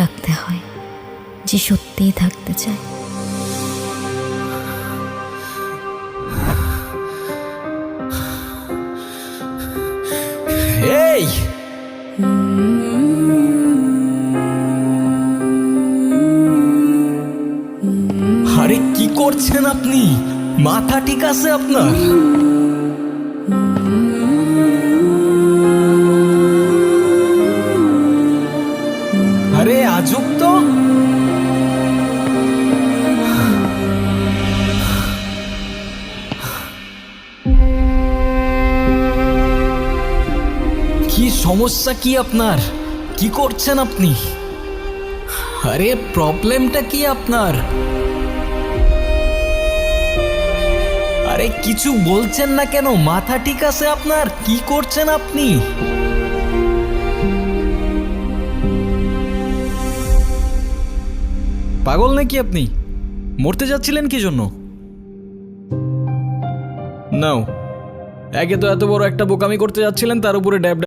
রাখতে হয় যে সত্যিই থাকতে চায়। এই আরে কি করছেন আপনি? মাথা ঠিক আছে আপনার? আরে আজব তো। কি সমস্যা কি আপনার? কি করছেন আপনি? আরে প্রবলেমটা কি আপনার? আরে কিছু বলছেন না কেন? মাথা ঠিক আছে আপনার? কি করছেন আপনি? পাগল নাকি আপনি? মরতে যাচ্ছিলেন কি জন্য? নাও, একে তো এত বড় একটা বোকামি করতে যাচ্ছিলেন, তার উপরে ড্যাব